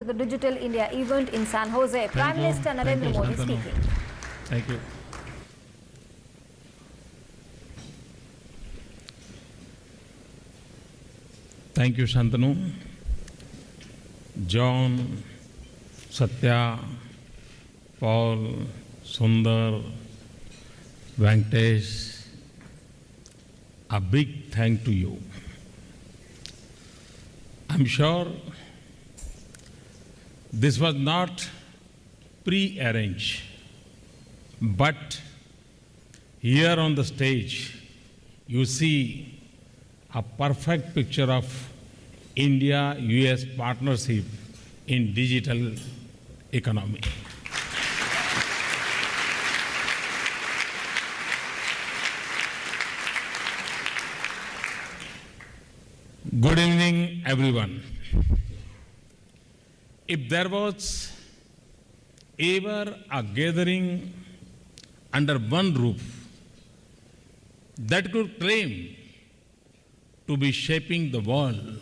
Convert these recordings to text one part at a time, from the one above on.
the Digital India event in San Jose. Prime Minister Narendra Modi speaking. Thank you. Thank you, Shantanu. John, Satya, Paul, Sundar, Venkatesh, a big thank to you. I'm sure this was not pre-arranged, but here on the stage you see a perfect picture of India-US partnership in digital economy. Good evening, everyone. If there was ever a gathering under one roof that could claim to be shaping the world,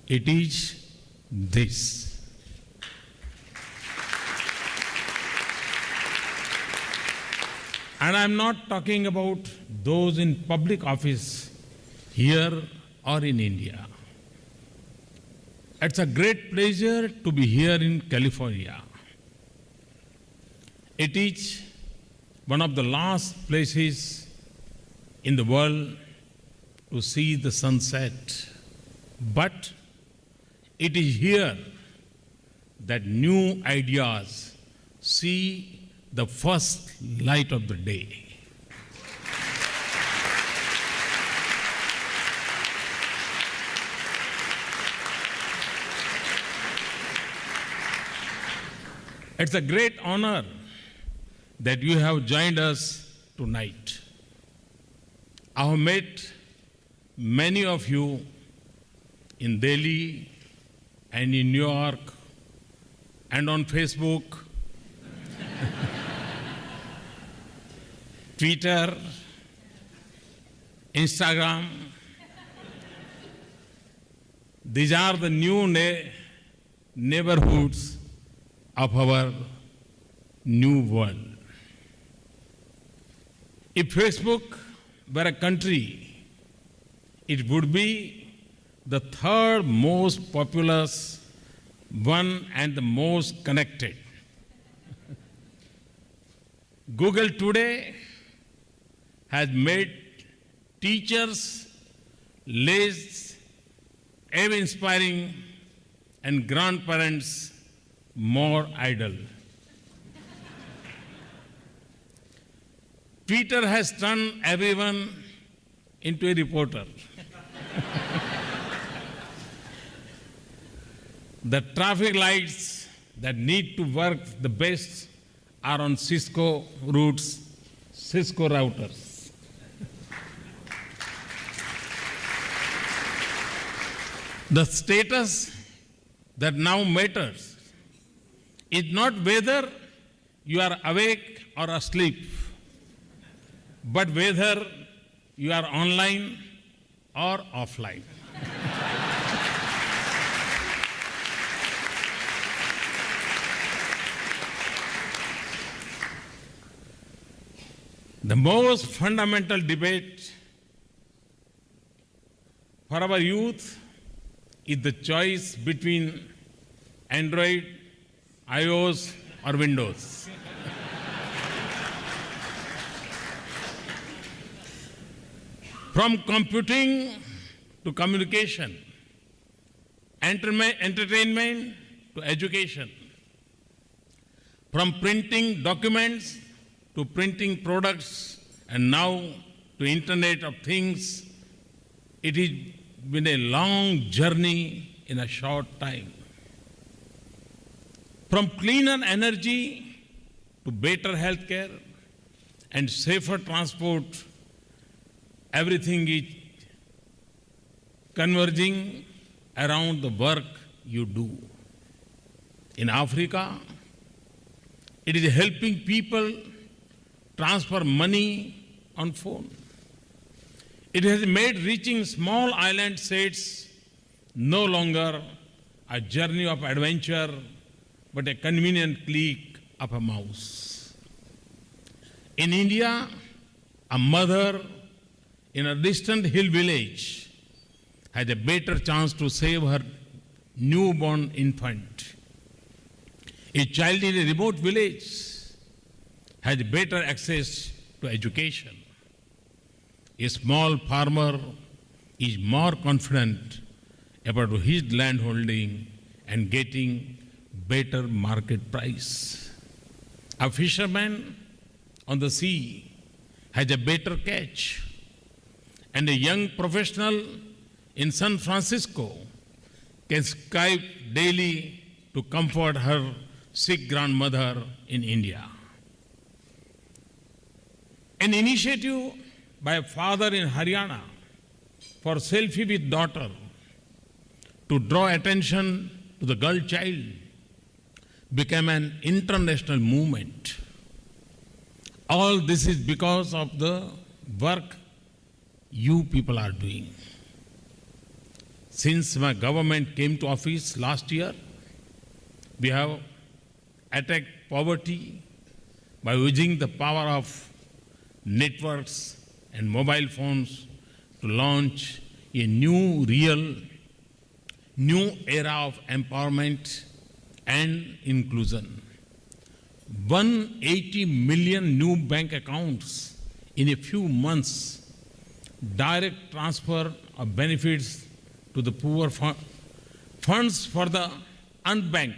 it is this. And I'm not talking about those in public office here or in India. It's a great pleasure to be here in California. It is one of the last places in the world to see the sunset. But it is here that new ideas see the first light of the day. It's a great honor that you have joined us tonight. I have met many of you in Delhi and in New York and on Facebook, Twitter, Instagram. These are the new neighborhoods of our new world. If Facebook were a country, it would be the third most populous one and the most connected. Google today has made teachers less awe-inspiring and grandparents more idle. Twitter has turned everyone into a reporter. The traffic lights that need to work the best are on Cisco routers. The status that now matters is not whether you are awake or asleep, but whether you are online or offline. The most fundamental debate for our youth is the choice between Android, iOS, or Windows. From computing to communication, entertainment to education, from printing documents to printing products, and now to Internet of Things, it has been a long journey in a short time. From cleaner energy to better healthcare and safer transport, everything is converging around the work you do. In Africa, it is helping people transfer money on phone. It has made reaching small island states no longer a journey of adventure, but a convenient click of a mouse. In India, a mother in a distant hill village has a better chance to save her newborn infant. A child in a remote village has better access to education. A small farmer is more confident about his land holding and getting better market price. A fisherman on the sea has a better catch, and a young professional in San Francisco can Skype daily to comfort her sick grandmother in India. An initiative by a father in Haryana for selfie with daughter to draw attention to the girl child became an international movement. All this is because of the work you people are doing. Since my government came to office last year, we have attacked poverty by using the power of networks and mobile phones to launch a new era of empowerment and inclusion. 180 million new bank accounts in a few months, direct transfer of benefits to the poor, funds for the unbanked,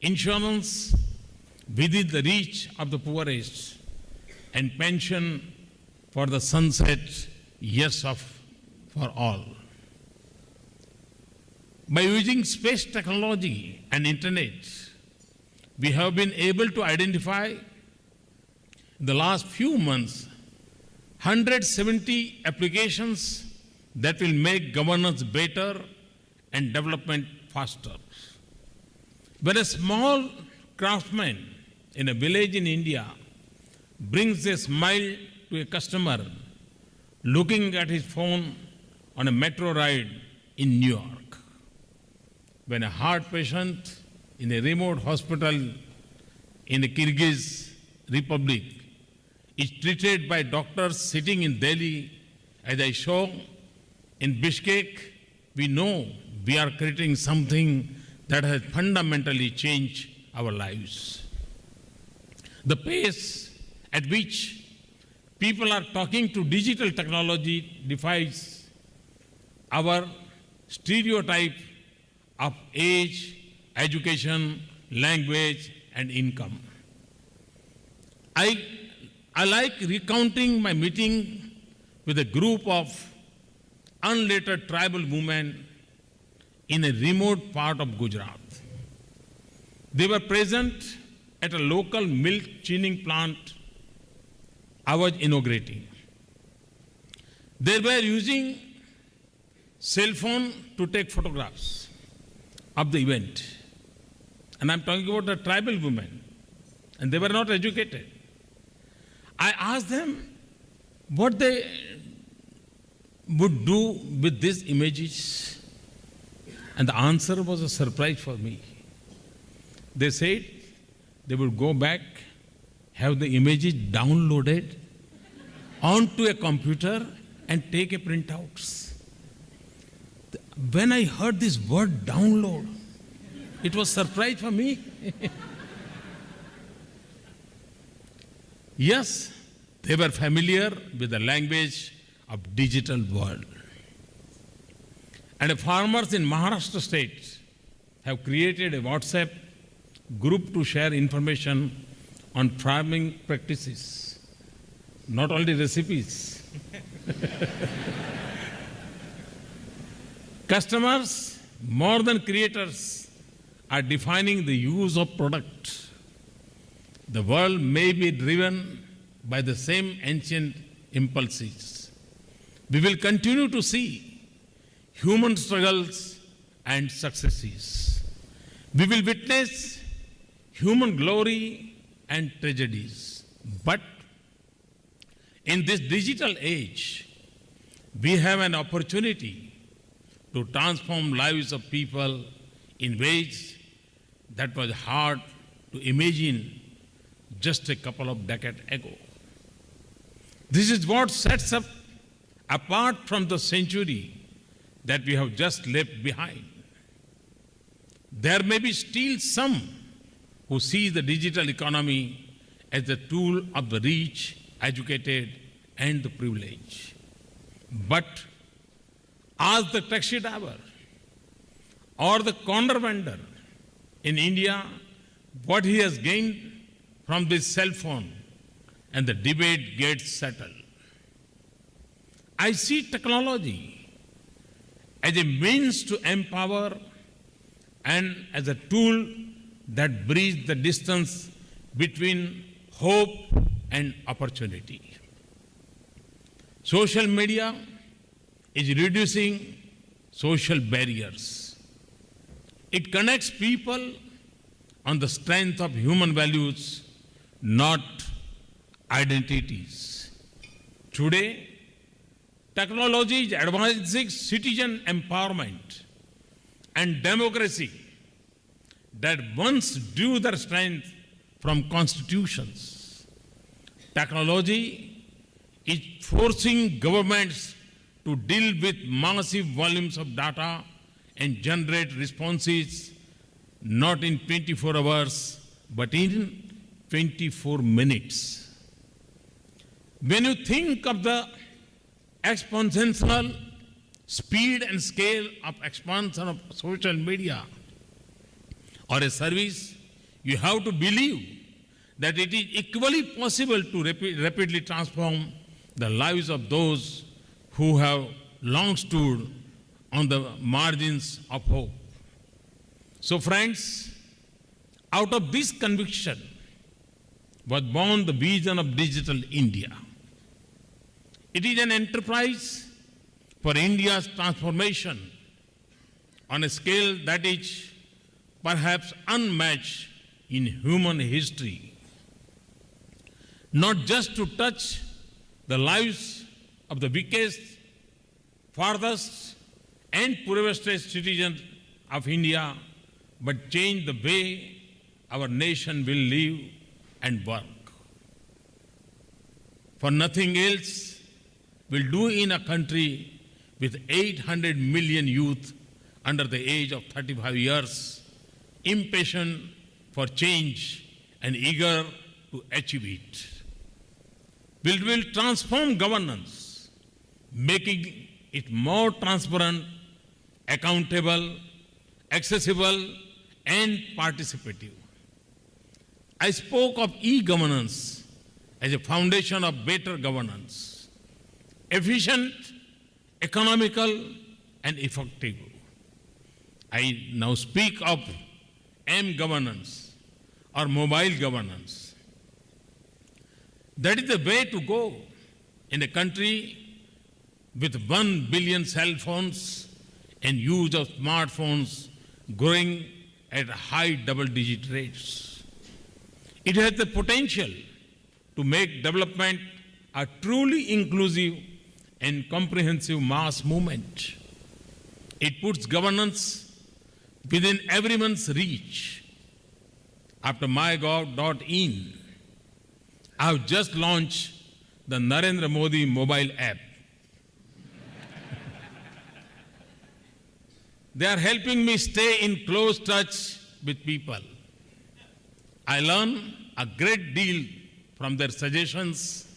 insurance within the reach of the poorest, and pension for the sunset years for all. By using space technology and internet, we have been able to identify in the last few months 170 applications that will make governance better and development faster. When a small craftsman in a village in India brings a smile to a customer looking at his phone on a metro ride in New York, when a heart patient in a remote hospital in the Kyrgyz Republic is treated by doctors sitting in Delhi, as I show in Bishkek, we know we are creating something that has fundamentally changed our lives. The pace at which people are talking to digital technology defies our stereotype of age, education, language, and income. I like recounting my meeting with a group of unlettered tribal women in a remote part of Gujarat. They were present at a local milk chinning plant I was inaugurating. They were using cell phone to take photographs of the event. And I'm talking about the tribal women. And they were not educated. I asked them what they would do with these images. And the answer was a surprise for me. They said they would go back, have the images downloaded onto a computer and take a printouts. When I heard this word download, it was a surprise for me. Yes, they were familiar with the language of digital world. And farmers in Maharashtra state have created a WhatsApp group to share information on farming practices, not only recipes. Customers, more than creators, are defining the use of product. The world may be driven by the same ancient impulses. We will continue to see human struggles and successes. We will witness human glory and tragedies. But in this digital age, we have an opportunity to transform lives of people in ways that was hard to imagine just a couple of decades ago. This is what sets us apart from the century that we have just left behind. There may be still some who see the digital economy as a tool of the rich, educated, and the privileged. But ask the taxi driver or the corner vendor in India what he has gained from this cell phone, and the debate gets settled. I see technology as a means to empower and as a tool that bridges the distance between hope and opportunity. Social media is reducing social barriers. It connects people on the strength of human values, not identities. Today, technology is advancing citizen empowerment and democracy that once drew their strength from constitutions. Technology is forcing governments to deal with massive volumes of data and generate responses not in 24 hours, but in 24 minutes. When you think of the exponential speed and scale of expansion of social media or a service, you have to believe that it is equally possible to rapidly transform the lives of those who have long stood on the margins of hope. So friends, out of this conviction was born the vision of Digital India. It is an enterprise for India's transformation on a scale that is perhaps unmatched in human history. Not just to touch the lives of the weakest, farthest, and poorest citizens of India, but change the way our nation will live and work. For nothing else will do in a country with 800 million youth under the age of 35 years, impatient for change and eager to achieve it. We will transform governance, making it more transparent, accountable, accessible, and participative. I spoke of e-governance as a foundation of better governance, efficient, economical, and effective. I now speak of m-governance or mobile governance. That is the way to go in a country with 1 billion cell phones and use of smartphones growing at high double-digit rates. It has the potential to make development a truly inclusive and comprehensive mass movement. It puts governance within everyone's reach. After mygov.in, I have just launched the Narendra Modi mobile app. They are helping me stay in close touch with people. I learn a great deal from their suggestions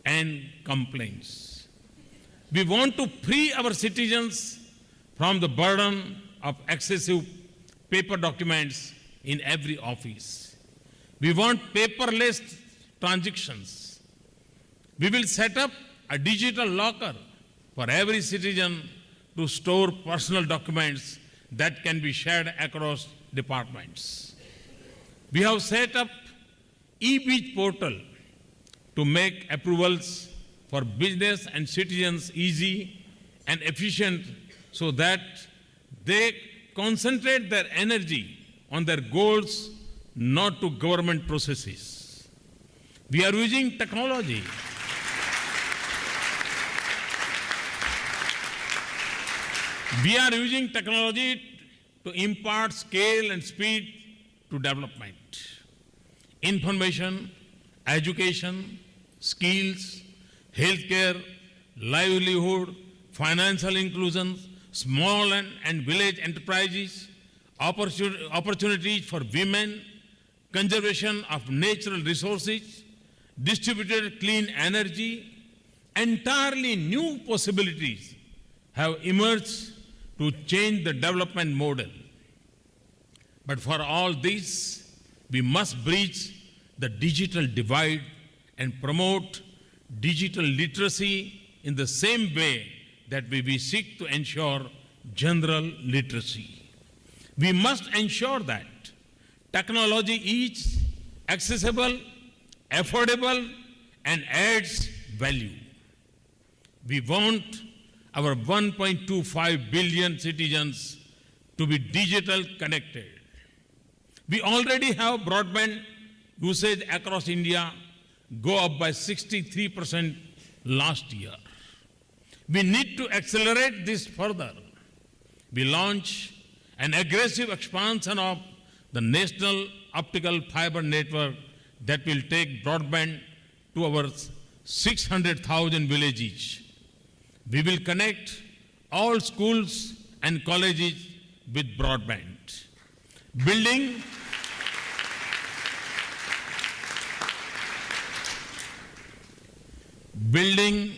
and complaints. We want to free our citizens from the burden of excessive paper documents in every office. We want paperless transactions. We will set up a digital locker for every citizen to store personal documents that can be shared across departments. We have set up e-beach portal to make approvals for business and citizens easy and efficient so that they concentrate their energy on their goals, not to government processes. We are using technology to to impart scale and speed to development. Information, education, skills, healthcare, livelihood, financial inclusion, small and village enterprises, opportunities for women, conservation of natural resources, distributed clean energy, entirely new possibilities have emerged to change the development model. But for all this, we must bridge the digital divide and promote digital literacy in the same way that we seek to ensure general literacy. We must ensure that technology is accessible, affordable, and adds value. We want our 1.25 billion citizens to be digital connected. We already have broadband usage across India go up by 63% last year. We need to accelerate this further. We launch an aggressive expansion of the national optical fiber network that will take broadband to our 600,000 villages. We will connect all schools and colleges with broadband. Building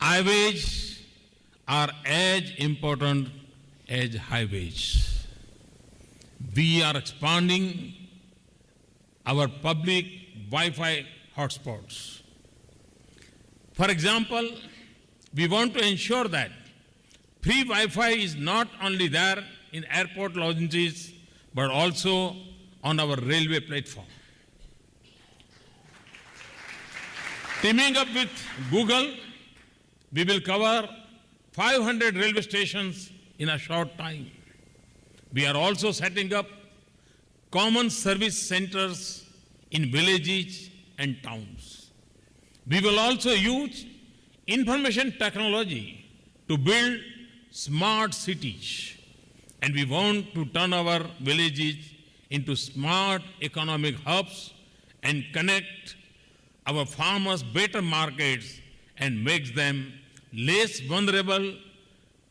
highways are as important as highways. We are expanding our public Wi-Fi hotspots. For example, we want to ensure that free Wi-Fi is not only there in airport lounges, but also on our railway platform. Teaming up with Google, we will cover 500 railway stations in a short time. We are also setting up common service centers in villages and towns. We will also use information technology to build smart cities, and we want to turn our villages into smart economic hubs and connect our farmers better markets and makes them less vulnerable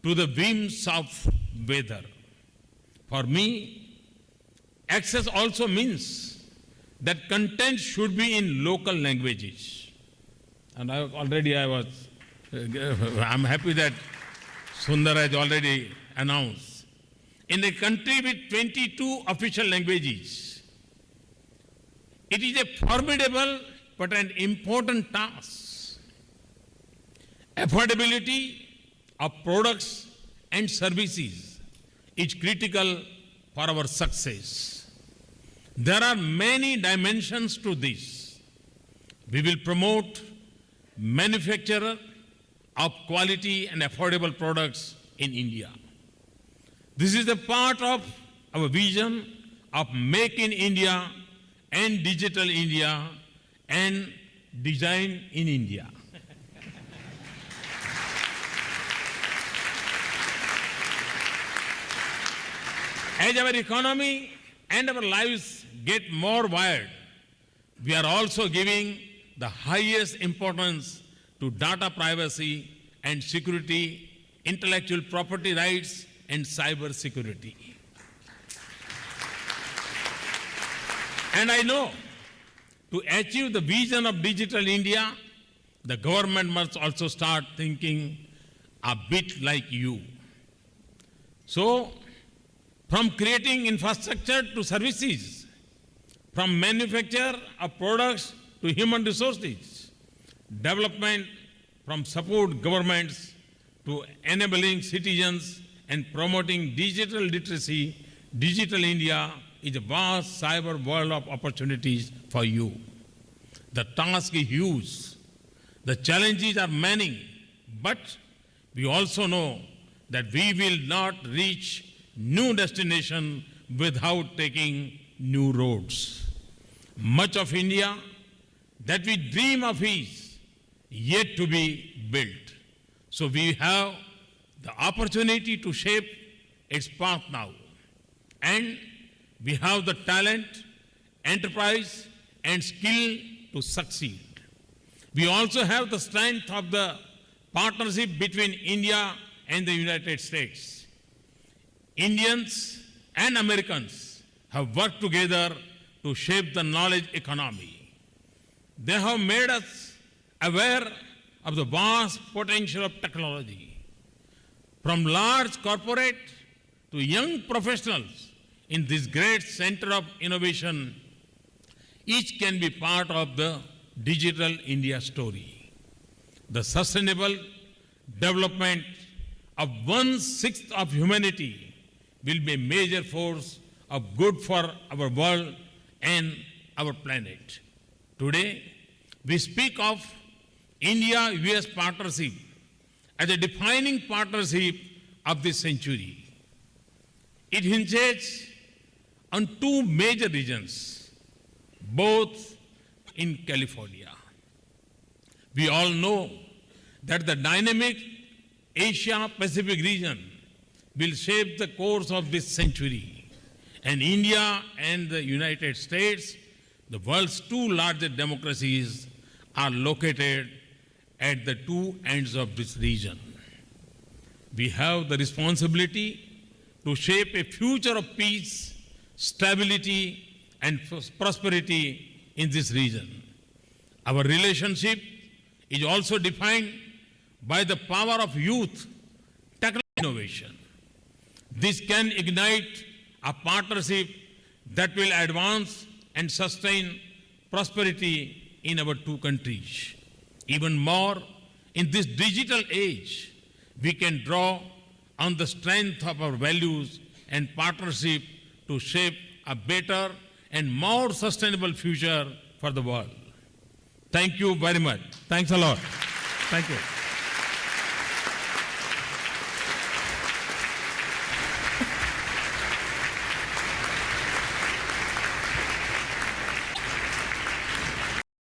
to the whims of weather. For me, access also means that content should be in local languages. And I'm happy that Sundar has already announced. In a country with 22 official languages, it is a formidable but an important task. Affordability of products and services is critical for our success. There are many dimensions to this. We will promote manufacture of quality and affordable products in India. This is a part of our vision of Make in India and Digital India and Design in India. As our economy and our lives get more wired, we are also giving the highest importance to data privacy and security, intellectual property rights, and cyber security. And I know to achieve the vision of Digital India, the government must also start thinking a bit like you. So, from creating infrastructure to services, from manufacture of products to human resources, development from support governments to enabling citizens and promoting digital literacy, Digital India is a vast cyber world of opportunities for you. The task is huge. The challenges are many, but we also know that we will not reach new destination without taking new roads. Much of India that we dream of is yet to be built. So we have the opportunity to shape its path now. and we have the talent, enterprise, and skill to succeed. We also have the strength of the partnership between India and the United States. Indians and Americans have worked together to shape the knowledge economy. They have made us aware of the vast potential of technology. From large corporate to young professionals in this great center of innovation, each can be part of the Digital India story. The sustainable development of 1/6 of humanity will be a major force of good for our world and our planet. Today, we speak of India-US partnership as a defining partnership of this century. It hinges on two major regions, both in California. We all know that the dynamic Asia-Pacific region will shape the course of this century. And India and the United States, the world's two largest democracies, are located at the two ends of this region. We have the responsibility to shape a future of peace, stability, and prosperity in this region. Our relationship is also defined by the power of youth, technology, innovation. This can ignite a partnership that will advance and sustain prosperity in our two countries. Even more, in this digital age, we can draw on the strength of our values and partnership to shape a better and more sustainable future for the world. Thank you very much. Thanks a lot. Thank you.